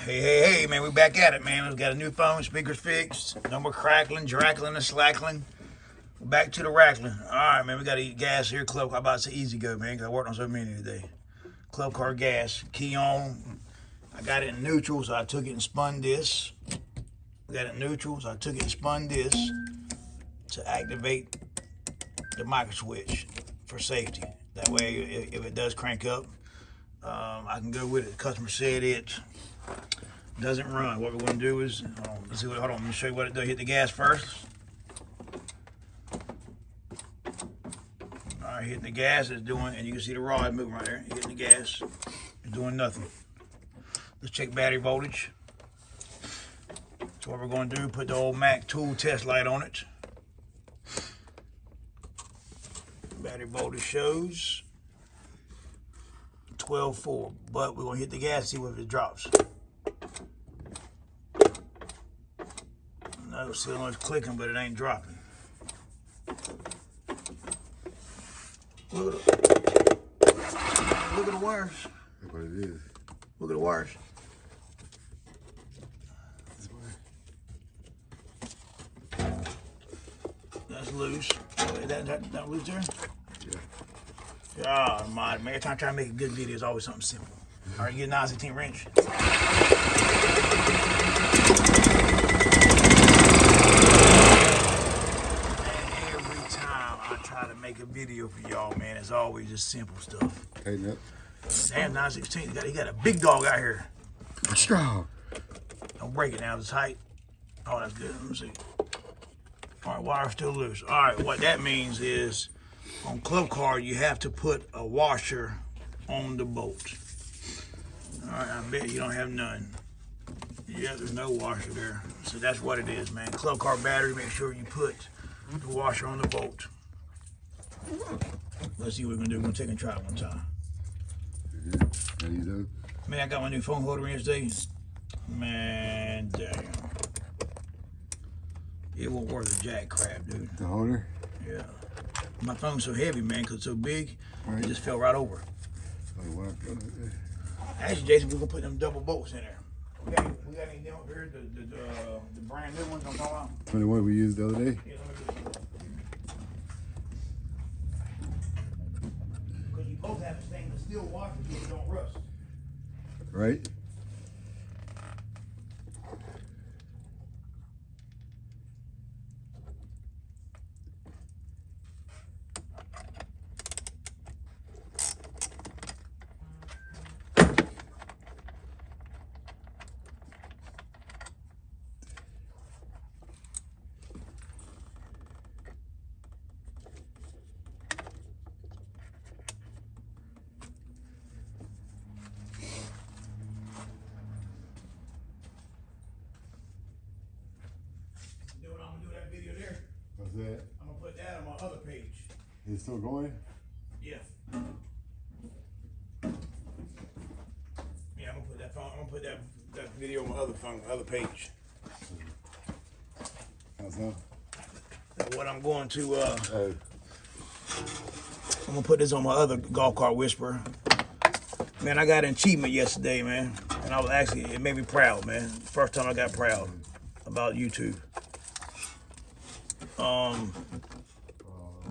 Hey, man, we back at it, man. We got a new phone, speakers fixed, no more crackling, drackling, and slackling. We're back to the rackling. All right, man, we got to eat gas here. Club, how about it's easy go, man, because I worked on so many today. Club car gas, key on. I got it in neutral, so I took it and spun this. We got it in neutral, so I took it and spun this to activate the micro switch for safety. That way, if it does crank up, I can go with it. The customer said it doesn't run. What we're going to do is, let's see what, hold on, let me show you what it does. Hit the gas first. All right, hitting the gas is doing, and you can see the rod moving right there. Hitting the gas, it's doing nothing. Let's check battery voltage. So what we're going to do, put the old Mac tool test light on it. Battery voltage shows 12.4, but we're going to hit the gas and see what it drops. No, still it's clicking, but it ain't dropping. Look at the wires. Look what it is. Look at the wires. That's loose. That loose there? Yeah. Oh, my man. Every time I try to make a good video, it's always something simple. All right, get a 9/16 wrench. Every time I try to make a video for y'all, man, it's always just simple stuff. Hey, no. Damn, 9/16. He got a big dog out here. Strong. Don't break it now. It's tight. Oh, that's good. Let me see. All right, wire's still loose. All right, what that means is on club car, you have to put a washer on the bolt. All right, I bet you don't have none. Yeah, there's no washer there. So that's what it is, man. Club car battery, make sure you put the washer on the bolt. Let's see what we're gonna do. We're gonna take and try it one time. How you doing? Man, I got my new phone holder in today. Man, damn. It won't work the jack crap, dude. The holder? Yeah. My phone's so heavy, man, because it's so big, right. It just fell right over. Oh, wow. Actually, Jason, we're going to put them double bolts in there. We got any down here, the brand new ones I'm talking about? The one we used the other day? Yeah, because you both have the stainless steel washer so it don't rust. Right? What's that? I'm gonna put that on my other page. It's still going? Yeah. Yeah, I'm gonna put that phone. I'm gonna put that video on my other phone, other page. How's that? And what I'm going to I'm gonna put this on my other golf cart whisperer. Man, I got an achievement yesterday, man, and I was actually, it made me proud, man. First time I got proud about YouTube.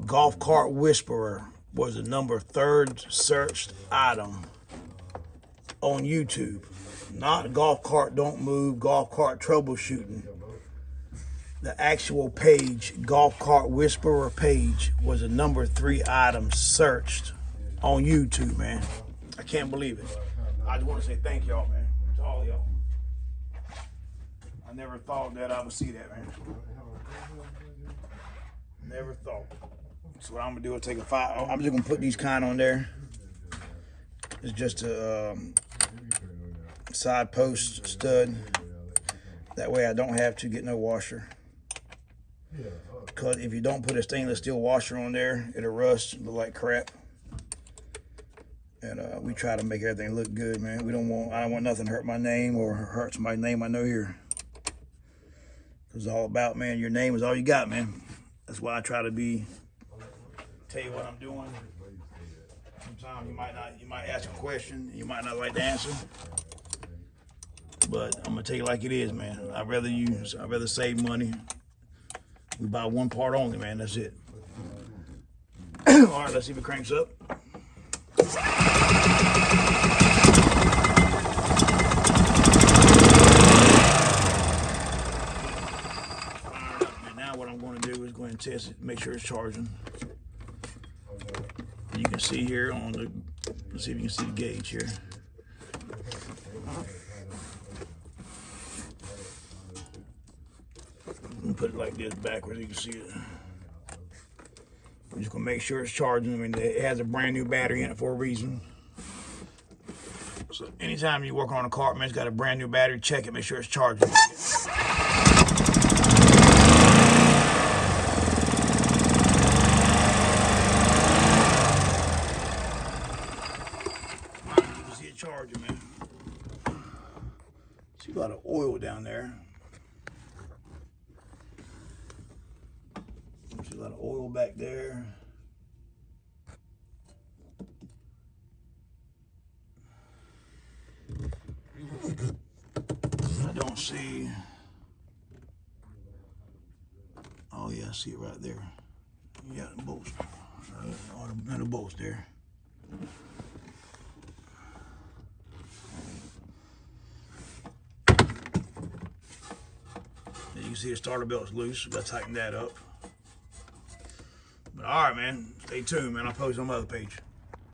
Golf cart whisperer was the #3rd searched item on YouTube. Not golf cart don't move, golf cart troubleshooting. The actual page, golf cart whisperer page, was the #3 item searched on YouTube, man. I can't believe it. I just want to say thank y'all, man, to all y'all. I never thought that I would see that, man. Never thought. So what I'm gonna do is take a file. I'm just gonna put these kind on there. It's just a side post stud. That way I don't have to get no washer. Because if you don't put a stainless steel washer on there, it'll rust, look like crap. And we try to make everything look good, man. I don't want nothing to hurt my name or hurt somebody's name I know here. It's all about, man, your name is all you got, man. That's why I try to tell you what I'm doing. Sometimes you might ask a question, you might not like the answer. But I'm gonna tell you like it is, man. I'd rather save money. We buy one part only, man. That's it. All right, let's see if it cranks up. Fired up, man. Now what I'm going to do is go ahead and test it, make sure it's charging. You can see here on the, let's see if you can see the gauge here. Let me put it like this backwards, you can see it. I'm just gonna make sure it's charging. I mean, it has a brand new battery in it for a reason. So anytime you work on a car, man, it's got a brand new battery, check it, make sure it's charging. You can see it charging, man. See a lot of oil down there. See a lot of oil back there. I don't see. Oh yeah, I see it right there. Yeah, the bolts. The bolts there. You can see the starter belt's loose. We gotta tighten that up. But all right, man. Stay tuned, man. I'll post on my other page.